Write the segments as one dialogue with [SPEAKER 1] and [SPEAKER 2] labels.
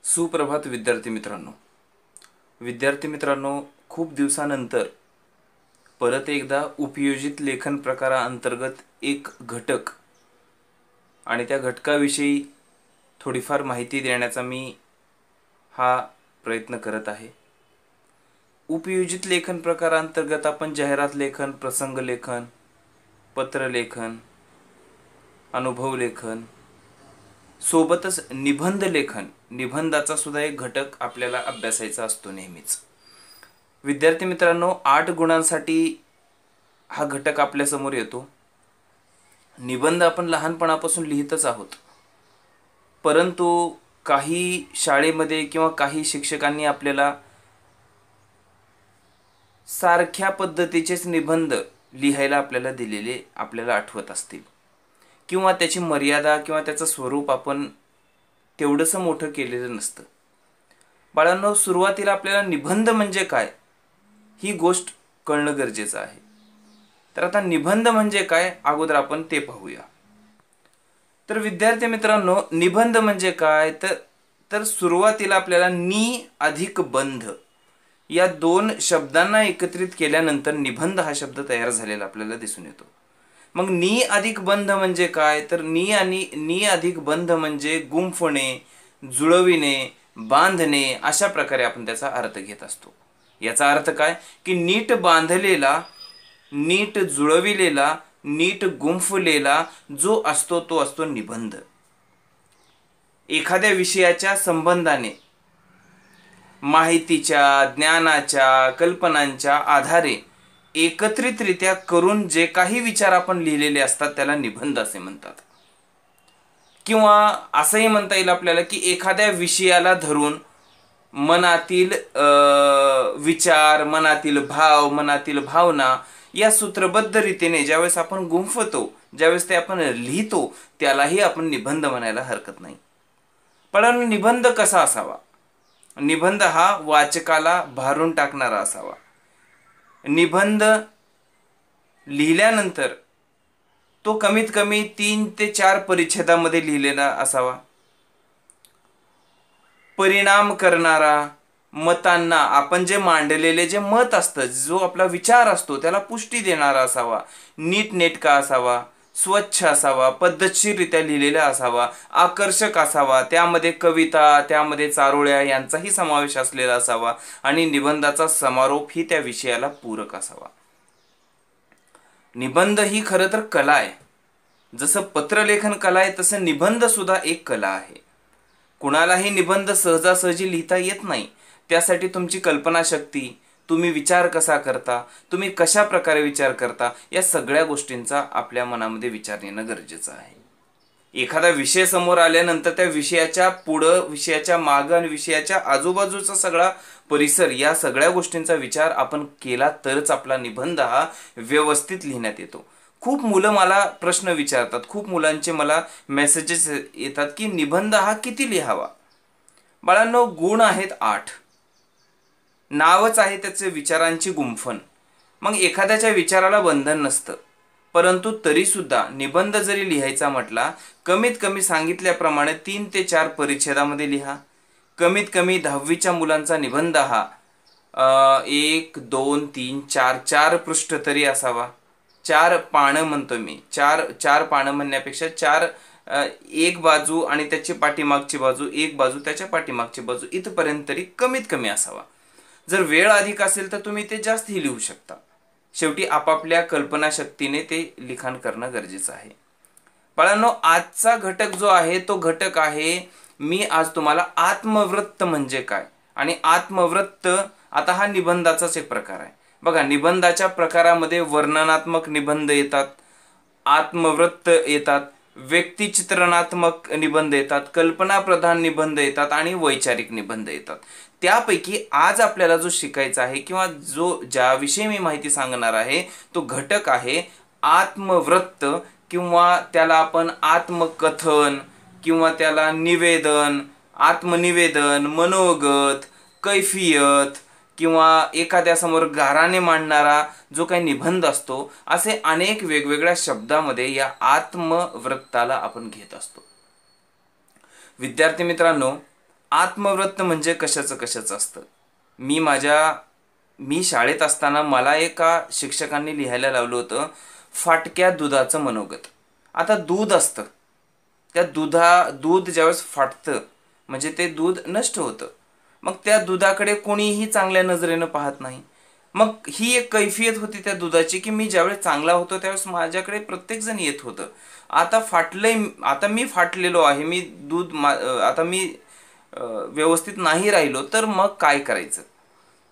[SPEAKER 1] सुप्रभात विद्यार्थी मित्रांनो, खूप दिवसानंतर परत एकदा उपयोजित लेखन प्रकाराअंतर्गत एक घटक आणि त्या घटकाविषयी थोडीफार माहिती देण्याचा मी हा प्रयत्न करत आहे। उपयोजित लेखन प्रकाराअंतर्गत आपण जाहिरात लेखन, प्रसंग लेखन, पत्र लेखन, अनुभव लेखन सोबतच निबंध लेखन, निबंधाचा सुद्धा एक घटक आपल्याला अभ्यासायचा असतो नेहमीच। विद्यार्थी मित्रांनो, 8 गुणांसाठी हा घटक आपल्या समोर येतो। निबंध आपण लहानपणापासून लिहितच आहोत, परंतु काही शाळेमध्ये किंवा काही शिक्षकांनी आपल्याला सारख्या पद्धतीचेच निबंध लिहायला आपल्याला दिलेले आपल्याला आठवत असतील, किंवा त्याची मर्यादा किंवा त्याचं स्वरूप आपण तेवढंसं मोठं केलेलं नसतं। बाळांनो, सुरुवातीला आपल्याला निबंध म्हणजे काय ही गोष्ट कळणं गरजेचं आहे। तर आता निबंध म्हणजे काय अगोदर आपण ते पाहूया। तर विद्यार्थी मित्रांनो, निबंध म्हणजे काय तर सुरुवातीला आपल्याला नि अधिक बंध या दोन शब्दांना एकत्रित केल्यानंतर निबंध हा शब्द तयार झालेला आपल्याला दिसून येतो। मग नि अधिक बंध म्हणजे काय तर नि अधिक बंध म्हणजे गुंफणे, जुळविणे, बांधणे अशा प्रकारे आपण त्याचा अर्थ घेत असतो। याचा अर्थ काय की नीट बांधलेला, नीट जुळविलेला, नीट गुंफलेला जो असतो तो असतो निबंध। एखाद्या विषयाच्या संबंधाने माहितीच्या, ज्ञानाच्या, कल्पनांच्या आधारे एकत्रितरित्या करून जे काही विचार आपण लिहिलेले असतात त्याला निबंध असे म्हणतात। किंवा असंही म्हणता येईल आपल्याला की एखाद्या विषयाला धरून मनातील विचार, मनातील भाव, मनातील भावना या सूत्रबद्ध रीतीने ज्यावेळेस आपण गुंफतो, ज्यावेळेस ते आपण लिहितो, त्यालाही आपण निबंध म्हणायला हरकत नाही। पण निबंध कसा असावा? निबंध हा वाचकाला भारून टाकणारा असावा। निबंध लिहिल्यानंतर तो कमीत कमी 3 ते 4 परिच्छेदामध्ये लिहिलेला असावा। परिणाम करणारा, मतांना आपण जे मांडलेले जे मत असतं, जो आपला विचार असतो त्याला पुष्टी देणारा असावा, नीटनेटका असावा, स्वच्छ असावा, पद्धतशीररित्या लिहिलेला असावा, आकर्षक असावा, त्यामध्ये कविता, त्यामध्ये चारोळ्या यांचाही समावेश असलेला असावा आणि निबंधाचा समारोप ही त्या विषयाला पूरक असावा। निबंध ही खरं तर कला आहे। जसं पत्रलेखन कला आहे तसं निबंध सुद्धा एक कला आहे। कुणालाही निबंध सहजासहजी लिहिता येत नाही। त्यासाठी तुमची कल्पनाशक्ती, तुम्ही विचार कसा करता, तुम्ही कशा प्रकारे विचार करता, या सगळ्या गोष्टींचा आपल्या मनामध्ये विचार येणं गरजेचं आहे। एखादा विषय समोर आल्यानंतर त्या विषयाच्या पुढं, विषयाच्या मागं आणि विषयाच्या आजूबाजूचा सगळा परिसर, या सगळ्या गोष्टींचा विचार आपण केला तरच आपला निबंध हा व्यवस्थित लिहिण्यात येतो। खूप मुलं मला प्रश्न विचारतात, खूप मुलांचे मला मेसेजेस येतात की निबंध हा किती लिहावा? बाळांनो, गुण आहेत 8, नावच आहे त्याचे विचारांची गुंफण। मग एखाद्याच्या विचाराला बंधन नसतं, परंतु तरी सुद्धा निबंध जरी लिहायचा म्हटला, कमीत कमी सांगितल्याप्रमाणे 3 ते 4 परिच्छेदामध्ये लिहा। कमीत कमी 10वीच्या मुलांचा निबंध हा 1, 2, 3, 4 पृष्ठ तरी असावा। 4 पानं म्हणतो मी, 4 पानं म्हणण्यापेक्षा 4, एक बाजू आणि त्याची पाठीमागची बाजू, एक बाजू त्याच्या पाठीमागची बाजू, इथपर्यंत तरी कमीत कमी असावा। जर वेळ अधिक असेल तर तुम्ही ते जास्तही लिहू शकता। शेवटी आपापल्या कल्पनाशक्तीने ते लिखाण करणं गरजेचं आहे। बाळांनो, आजचा घटक जो आहे तो घटक आहे, मी आज तुम्हाला आत्मवृत्त म्हणजे काय आणि आत्मवृत्त, आता हा निबंधाचाच एक प्रकार आहे। बघा, निबंधाच्या प्रकारामध्ये वर्णनात्मक निबंध येतात, आत्मवृत्त येतात, व्यक्तिचित्रणात्मक निबंध येतात, कल्पनाप्रधान निबंध येतात आणि वैचारिक निबंध येतात। त्यापैकी आज आपल्याला जो शिकायचा आहे किंवा ज्याविषयी मी माहिती सांगणार आहे तो घटक आहे आत्मवृत्त, किंवा त्याला आपण आत्मकथन, किंवा त्याला निवेदन, आत्मनिवेदन, मनोगत, कैफियत, किंवा एखाद्यासमोर गाराने मांडणारा जो काही निबंध असतो, असे अनेक वेगवेगळ्या शब्दामध्ये या आत्मवृत्ताला आपण घेत असतो। विद्यार्थी मित्रांनो, आत्मवृत्त म्हणजे कशाचं असतं. मी शाळेत असताना मला एका शिक्षकांनी लिहायला लावलं होतं, फाटक्या दुधाचं मनोगत. आता दूध असतं, त्या दूध ज्यावेळेस फाटतं म्हणजे ते दूध नष्ट होतं. मग त्या दुधाकडे कोणीही चांगल्या नजरेनं पाहत नाही. मग ही एक कैफियत होती त्या दुधाची, की मी ज्यावेळेस चांगला होतो त्यावेळेस माझ्याकडे प्रत्येक जण येत होतं. आता फाटलंय, आता मी फाटलेलो आहे, आता मी व्यवस्थित नाही राहिलो, तर मग काय करायचं.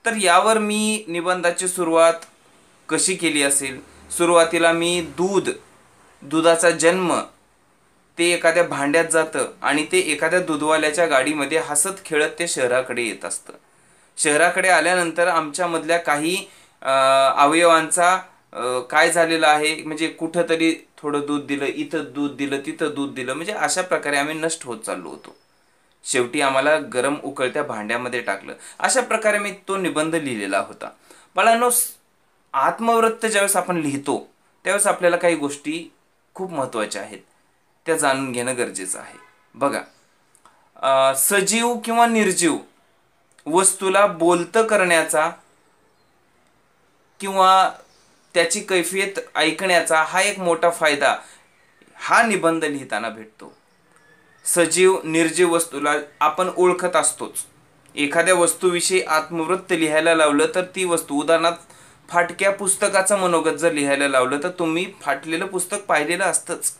[SPEAKER 1] तर यावर मी निबंधाची सुरुवात कशी केली असेल. सुरुवातीला मी दुधाचा जन्म, ते एखाद्या भांड्यात जातं आणि ते एखाद्या दूधवाल्याच्या गाडीमध्ये हसत खेळत ते शहराकडे येत असतं. शहराकडे आल्यानंतर आमच्यामधल्या काही अवयवांचा काय झालेलं आहे, म्हणजे कुठंतरी थोडं दूध दिलं, इथं दूध दिलं, तिथं दूध दिलं, म्हणजे अशा प्रकारे आम्ही नष्ट होत चाललो होतो. शेवटी आम्हाला गरम उकळत्या भांड्यामध्ये टाकलं. अशा प्रकारे मी तो निबंध लिहिलेला होता. बाळांनो, आत्मवृत्त ज्यावेळेस आपण लिहितो त्यावेळेस आपल्याला काही गोष्टी खूप महत्त्वाच्या आहेत, त्या जाणून घेणं गरजेचं आहे. बघा, सजीव किंवा निर्जीव वस्तूला बोलतं करण्याचा किंवा त्याची कैफियत ऐकण्याचा हा एक मोठा फायदा हा निबंध लिहिताना भेटतो. सजीव निर्जीव वस्तूला आपण ओळखत असतोच. एखाद्या वस्तूविषयी आत्मवृत्त लिहायला लावलं तर ती वस्तू, उदाहरणार्थ फाटक्या पुस्तकाचं मनोगत जर लिहायला लावलं तर तुम्ही फाटलेलं पुस्तक पाहिलेलं असतंच,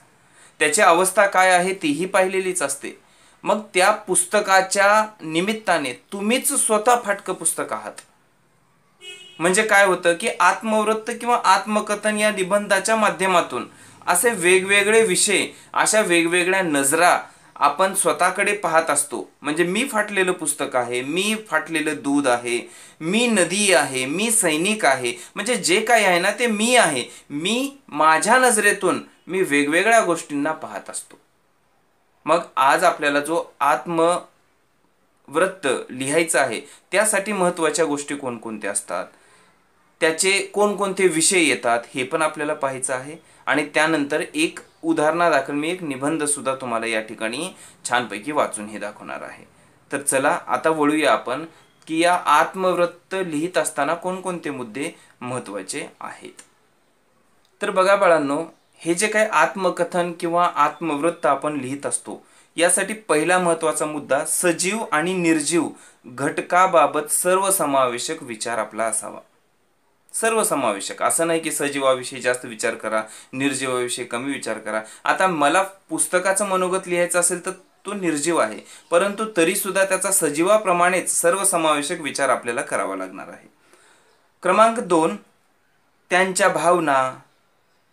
[SPEAKER 1] त्याची अवस्था काय आहे तीही पाहिलेलीच असते. मग त्या पुस्तकाच्या निमित्ताने तुम्हीच स्वतः फाटकं पुस्तक आहात. म्हणजे काय होतं की आत्मवृत्त किंवा आत्मकथन या निबंधाच्या माध्यमातून असे वेगवेगळे विषय, अशा वेगवेगळ्या नजरा आपण स्वतःकडे पाहत असतो. म्हणजे मी फाटलेलं पुस्तक आहे, मी फाटलेलं दूध आहे, मी नदी आहे, मी सैनिक आहे, म्हणजे जे काही आहे ना ते मी आहे. मी माझ्या नजरेतून मी वेगवेगळ्या गोष्टींना पाहत असतो. मग आज आपल्याला जो आत्मवृत्त लिहायचा आहे त्यासाठी महत्त्वाच्या गोष्टी कोणकोणत्या असतात, त्याचे कोणकोणते विषय येतात हे पण आपल्याला पाहायचं आहे. आणि त्यानंतर एक उदाहरणादाखल मी एक निबंध सुद्धा तुम्हाला या ठिकाणी छानपैकी वाचून हे दाखवणार आहे. तर चला आता वळूया आपण की या आत्मवृत्त लिहित असताना कोणकोणते मुद्दे महत्त्वाचे आहेत. तर बघा बाळांनो, हे जे काही आत्मकथन किंवा आत्मवृत्त आपण लिहित असतो यासाठी पहिला महत्त्वाचा मुद्दा सजीव आणि निर्जीव घटकाबाबत सर्वसमावेशक विचार आपला असावा. सर्वसमावेशक, असं नाही की सजीवाविषयी जास्त विचार करा, निर्जीवाविषयी कमी विचार करा. आता मला पुस्तकाचं मनोगत लिहायचं असेल तर तो निर्जीव आहे, परंतु तरी सुद्धा त्याचा सजीवाप्रमाणेच सर्वसमावेशक विचार आपल्याला करावा लागणार आहे. क्रमांक 2, त्यांच्या भावना,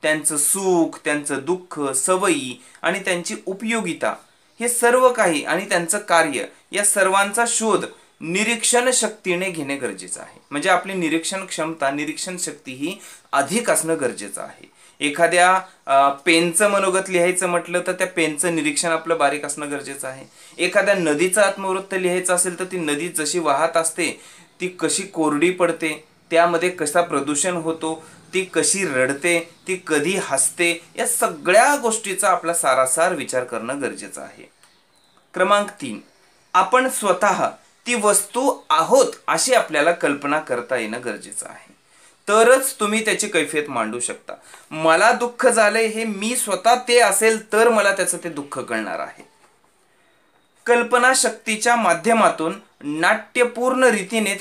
[SPEAKER 1] त्यांचं सुख, त्यांचं दुःख, सवयी आणि त्यांची उपयोगिता हे सर्व काही आणि त्यांचं कार्य या सर्वांचा शोध निरीक्षण शक्तीने घेणे गरजेचं आहे. म्हणजे आपली निरीक्षण क्षमता, निरीक्षण शक्ती ही अधिक असणं गरजेचं आहे. एखाद्या पेनचं मनोगत लिहायचं म्हटलं तर त्या पेनचं निरीक्षण आपलं बारीक असणं गरजेचं आहे. एखाद्या नदीचं आत्मवृत्त लिहायचं असेल तर ती नदी जशी वाहत असते, ती कशी कोरडी पडते, त्यामध्ये कसा प्रदूषण होतो, ती कशी रडते, ती कधी हसते, या सगळ्या गोष्टीचा आपला सारासार विचार करणं गरजेचं आहे. क्रमांक 3, आपण स्वतः ती वस्तू आहोत अशी आपल्याला कल्पना करता येणं गरजेचं आहे. तरच तुम्ही त्याची कैफियत मांडू शकता. मला दुःख झालंय हे मी स्वतः ते असेल तर मला त्याचं ते दुःख कळणार आहे. कल्पना शक्तीच्या माध्यमातून नाट्यपूर्ण रीतीने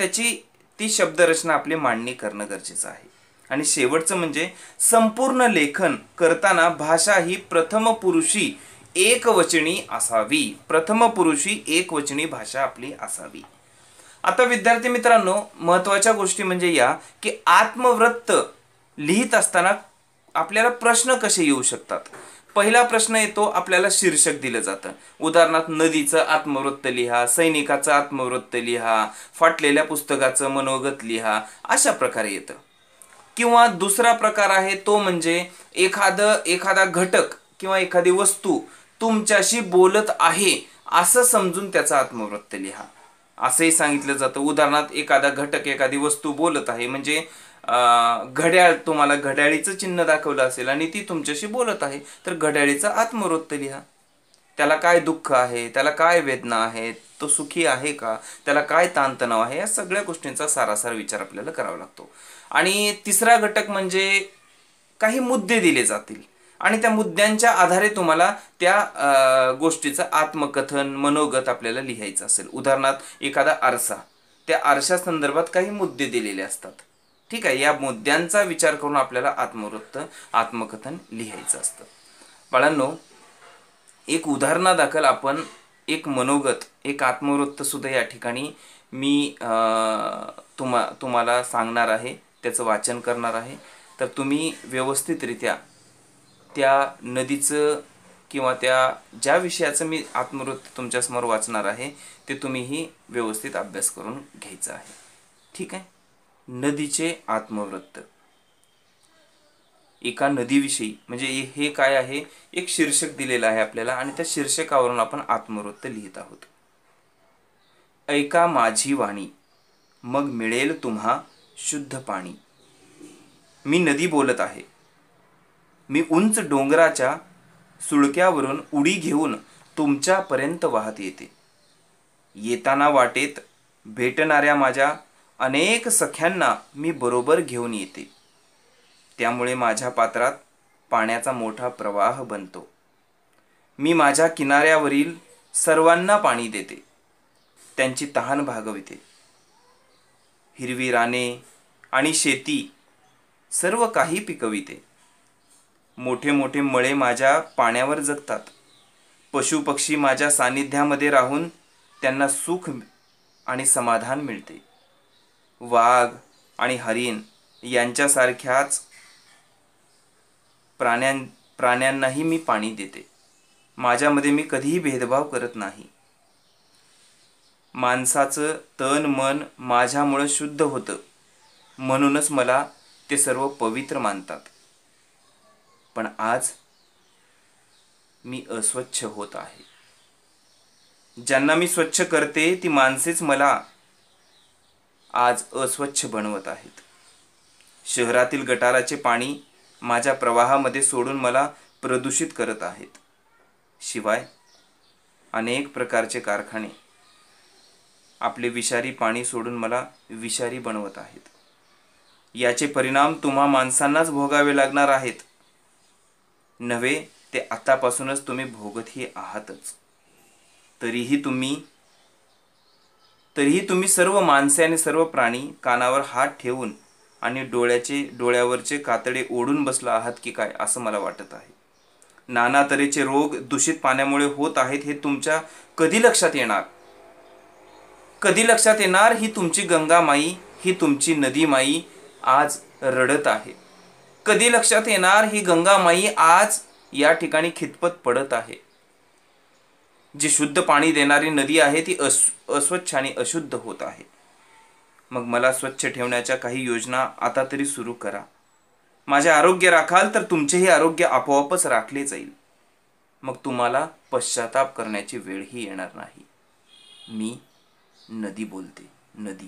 [SPEAKER 1] ती शब्दरचना आपली मांडणी करणं गरजेचं आहे. आणि शेवटचं म्हणजे संपूर्ण लेखन करताना भाषा ही प्रथम पुरुषी एकवचनी असावी. प्रथम पुरुषी एकवचनी भाषा आपली असावी. आता विद्यार्थी मित्रांनो, महत्त्वाच्या गोष्टी म्हणजे या की आत्मवृत्त लिहित असताना आपल्याला प्रश्न कसे येऊ शकतात. पहिला प्रश्न येतो, आपल्याला शीर्षक दिलं जातं. उदाहरणार्थ नदीचं आत्मवृत्त लिहा, सैनिकाचं आत्मवृत्त लिहा, फाटलेल्या पुस्तकाचं मनोगत लिहा, अशा प्रकारे येतं. किंवा दुसरा प्रकार आहे तो म्हणजे एखादा घटक किंवा एखादी वस्तू तुमच्याशी बोलत आहे असं समजून त्याचा आत्मवृत्त लिहा, असंही सांगितलं जातं. उदाहरणार्थ एखादा घटक, एखादी वस्तू बोलत आहे, म्हणजे घड्याळ, तुम्हाला घड्याळीचं चिन्ह दाखवलं असेल आणि ती तुमच्याशी बोलत आहे तर घड्याळीचं आत्मवृत्त लिहा. त्याला काय दुःख आहे, त्याला काय वेदना आहेत, तो सुखी आहे का, त्याला काय ताणतणाव आहे, या सगळ्या गोष्टींचा सारासार विचार आपल्याला करावा लागतो. आणि तिसरा घटक म्हणजे काही मुद्दे दिले जातील आणि त्या मुद्द्यांच्या आधारे तुम्हाला त्या गोष्टीचं आत्मकथन, मनोगत आपल्याला लिहायचं असेल. उदाहरणार्थ एखादा आरसा, त्या आरशा संदर्भात काही मुद्दे दिलेले असतात. ठीक आहे, या मुद्द्यांचा विचार करून आपल्याला आत्मवृत्त, आत्मकथन लिहायचं असतं. बाळांनो, एक उदाहरणादाखल आपण एक मनोगत, एक आत्मवृत्त सुद्धा या ठिकाणी मी तुम्हाला सांगणार आहे, त्याचं वाचन करणार आहे. तर तुम्ही व्यवस्थितरित्या त्या नदीचं किंवा त्या ज्या विषयाचं मी आत्मवृत्त तुमच्यासमोर वाचणार आहे ते तुम्हीही व्यवस्थित अभ्यास करून घ्यायचा आहे. ठीक आहे. नदीचे आत्मवृत्त. एका नदीविषयी म्हणजे हे काय आहे, एक शीर्षक दिलेलं आहे आपल्याला आणि त्या शीर्षकावरून आपण आत्मवृत्त लिहित आहोत. ऐका माझी वाणी, मग मिळेल तुम्हा शुद्ध पाणी. मी नदी बोलत आहे. मी उंच डोंगराच्या सुळक्यावरून उडी घेऊन तुमच्यापर्यंत वाहत येते. येताना वाटेत भेटणाऱ्या माझ्या अनेक सख्यांना मी बरोबर घेऊन येते. त्यामुळे माझ्या पात्रात पाण्याचा मोठा प्रवाह बनतो. मी माझ्या किनाऱ्यावरील सर्वांना पाणी देते, त्यांची तहान भागविते. हिरवी राने आणि शेती सर्व काही पिकविते. मोठे मोठे मळे माझ्या पाण्यावर जगतात. पशुपक्षी माझ्या सानिध्यामध्ये राहून त्यांना सुख आणि समाधान मिळते. वाघ आणि हरिण यांच्यासारख्याच प्राण्यांनाही मी पाणी देते. माझ्यामध्ये मी कधीही भेदभाव करत नाही. माणसाचं तन मन माझ्यामुळे शुद्ध होतं, म्हणूनच मला ते सर्व पवित्र मानतात. पण आज मी अस्वच्छ होत आहे. ज्यांना मी स्वच्छ करते ती माणसेच मला आज अस्वच्छ बनवत आहेत. शहरातील गटाराचे पाणी माझ्या प्रवाहामध्ये सोडून मला प्रदूषित करत आहेत. शिवाय अनेक प्रकारचे कारखाने आपले विषारी पाणी सोडून मला विषारी बनवत आहेत. याचे परिणाम तुम्हा माणसांनाच भोगावे लागणार आहेत. नव्हे ते आतापासूनच तुम्ही भोगतही आहातच. तरीही तुम्ही सर्व माणसे आणि सर्व प्राणी कानावर हात ठेवून आणि डोळ्यावरचे कातडे ओढून बसला आहात की काय, असं मला वाटत आहे. नाना तऱ्हेचे रोग दूषित पाण्यामुळे होत आहेत हे तुमच्या कधी लक्षात येणार? कधी लक्षात येणार ही तुमची गंगामाई, ही तुमची नदीमाई आज रडत आहे? कधी लक्षात येणार ही गंगामाई आज या ठिकाणी खितपत पडत आहे? जी शुद्ध पाणी देणारी नदी आहे ती अस्वच्छ आणि अशुद्ध होत आहे. मग मला स्वच्छ ठेवण्याच्या काही योजना आता तरी सुरू करा. माझे आरोग्य राखाल तर तुमचेही आरोग्य आपोआपच राखले जाईल. मग तुम्हाला पश्चाताप करण्याची वेळही येणार नाही. मी नदी बोलते, नदी.